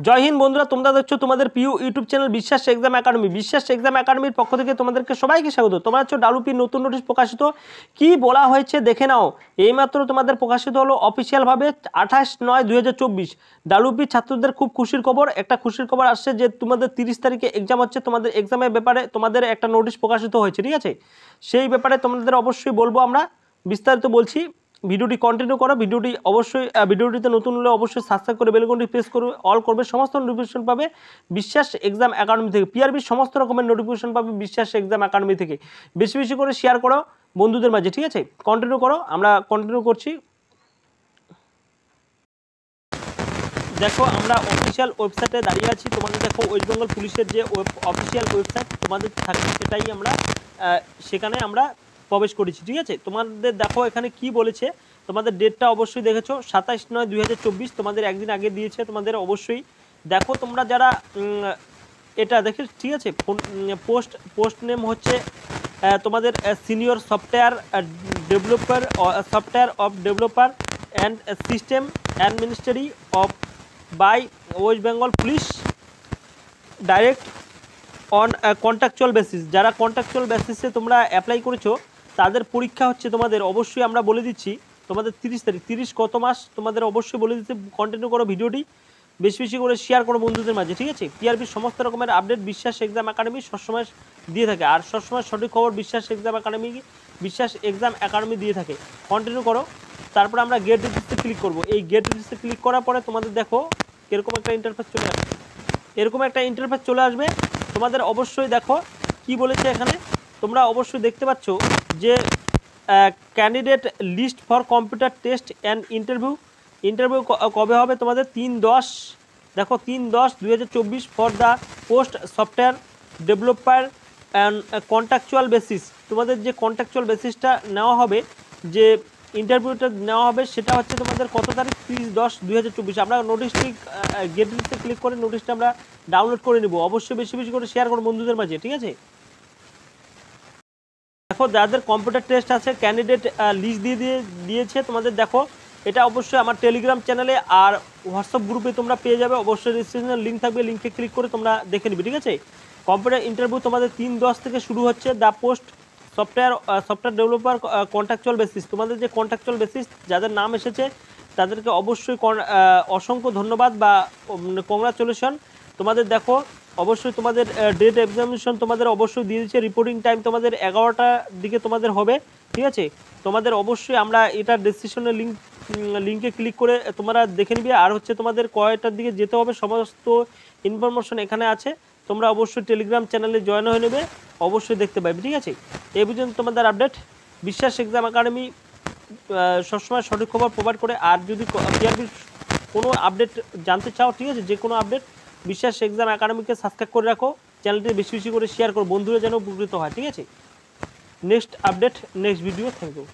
জয় হিন্দ বন্ধুরা, তোমরা দেখছো তোমাদের প্রিয় ইউটিউব চ্যানেল বিশ্বাস এক্সাম একাডেমি। বিশ্বাস এক্সাম একাডেমির পক্ষ থেকে তোমাদেরকে সবাইকে স্বাগত। তোমরা হচ্ছে ডাব্লিউপি নতুন নোটিশ প্রকাশিত, কি বলা হয়েছে দেখে নাও। এইমাত্র তোমাদের প্রকাশিত হলো অফিসিয়ালভাবে 28/9/2024। ডাব্লিউপি ছাত্রদের খুব খুশির খবর, একটা খুশির খবর আসছে যে তোমাদের 30 তারিখে এক্সাম হচ্ছে। তোমাদের এক্সামের ব্যাপারে তোমাদের একটা নোটিশ প্রকাশিত হয়েছে, ঠিক আছে? সেই ব্যাপারে তোমাদের অবশ্যই বলবো, আমরা বিস্তারিত বলছি। ভিডিওটি কন্টিনিউ করো। ভিডিওটি অবশ্যই ভিডিওটিতে নতুন হলে অবশ্যই সাবস্ক্রাইব করে বেল আইকনটি প্রেস করবে, অল করবে। সমস্ত নোটিফিকেশন পাবে বিশ্বাস এক্সাম একাডেমি থেকে। পিআরবি সমস্ত রকমের নোটিফিকেশন পাবে বিশ্বাস এক্সাম একাডেমি থেকে। বেশি বেশি করে শেয়ার করো বন্ধুদের মাঝে, ঠিক আছে? কন্টিনিউ করো, আমরা কন্টিনিউ করছি। দেখো, আমরা অফিসিয়াল ওয়েবসাইটে দাঁড়িয়ে আছি। তোমাদের দেখো ওয়েস্ট বেঙ্গল পুলিশের যে অফিসিয়াল ওয়েবসাইট তোমাদের থাকে, সেটাই আমরা সেখানে আমরা প্রবেশ করেছি, ঠিক আছে? তোমাদের দেখো এখানে কি বলেছে, তোমাদের ডেটটা অবশ্যই দেখেছো 27/9/2024, তোমাদের একদিন আগে দিয়েছে। তোমাদের অবশ্যই দেখো, তোমরা যারা এটা দেখে, ঠিক আছে? পোস্ট নেম হচ্ছে তোমাদের senior software developer and system administrator of by West Bengal police direct on contractual basis. যারা কন্ট্রাকচুয়াল বেসিসে তোমরা অ্যাপ্লাই করেছো তাদের পরীক্ষা হচ্ছে তোমাদের, অবশ্যই আমরা বলে দিচ্ছি তোমাদের 30 তারিখ। 30 কত মাস তোমাদের অবশ্যই বলে দিচ্ছি। কন্টিনিউ করো ভিডিওটি, বেশি বেশি করে শেয়ার করো বন্ধুদের মাঝে, ঠিক আছে? পিআরবির সমস্ত রকমের আপডেট বিশ্বাস এক্সাম একাডেমি সবসময় দিয়ে থাকে, আর সবসময় সঠিক খবর বিশ্বাস এক্সাম একাডেমি দিয়ে থাকে। কন্টিনিউ করো। তারপরে আমরা গেট ডিটেলসে ক্লিক করব। এই গেট ডিটেলসে ক্লিক করার পরে তোমাদের দেখো এরকম একটা ইন্টারফেস চলে আসবে। তোমাদের অবশ্যই দেখো কি বলেছে এখানে, তোমরা অবশ্যই দেখতে পাচ্ছ যে candidate list for computer test and interview কবে হবে তোমাদের 3/10। দেখো 3/10/2024 for the post software developer and contractual basis. তোমাদের যে কন্ট্রাকচুয়াল বেসিসটা নেওয়া হবে, যে ইন্টারভিউটা নেওয়া হবে, সেটা হচ্ছে তোমাদের কত তারিখ? 30/10/2024। আমরা নোটিশটি গেট লিস্টে ক্লিক করে নোটিশটা আমরা ডাউনলোড করে নিব। অবশ্যই বেশি বেশি করে শেয়ার করো বন্ধুদের মাঝে, ঠিক আছে? দেখো, যাদের কম্পিউটার টেস্ট আছে ক্যান্ডিডেট লিস্ট দিয়েছে তোমাদের। দেখো, এটা অবশ্যই আমার টেলিগ্রাম চ্যানেলে আর হোয়াটসঅ্যাপ গ্রুপে তোমরা পেয়ে যাবে। অবশ্যই রেজিস্ট্রেশনের লিঙ্ক থাকবে, লিঙ্কে ক্লিক করে তোমরা দেখে নিবে, ঠিক আছে? কম্পিউটার ইন্টারভিউ তোমাদের 3/10 থেকে শুরু হচ্ছে। The post software developer contractual basis. তোমাদের যে কন্ট্রাকচুয়াল বেসিস যাদের নাম এসেছে তাদেরকে অবশ্যই অসংখ্য ধন্যবাদ বা কংগ্রাচুলেশন। তোমাদের দেখো অবশ্যই তোমাদের ডেট এক্সামিনেশন তোমাদের অবশ্যই দিয়ে দিচ্ছে। রিপোর্টিং টাইম তোমাদের 11টার দিকে তোমাদের হবে, ঠিক আছে? তোমাদের অবশ্যই আমরা এটা ডেসক্রিপশনের লিঙ্কে ক্লিক করে তোমরা দেখে নিবে। আর হচ্ছে তোমাদের কয়টার দিকে যেতে হবে সমস্ত ইনফরমেশন এখানে আছে। তোমরা অবশ্যই টেলিগ্রাম চ্যানেলে জয়েন হয়ে নেবে, অবশ্যই দেখতে পাবে, ঠিক আছে? এই পর্যন্ত তোমাদের আপডেট। বিশ্বাস এক্সাম একাডেমি সবসময় সঠিক খবর প্রোভাইড করে। আর যদি পিআরবির কোনো আপডেট জানতে চাও, ঠিক আছে, যে কোনো আপডেট, বিশ্বাস এক্সাম একাডেমিকে সাবস্ক্রাইব করে রাখো, চ্যানেলটি বেশি বেশি করে শেয়ার করো, বন্ধুরা যেন উপকৃত হয়, ঠিক আছে? Next update, next video. Thank you.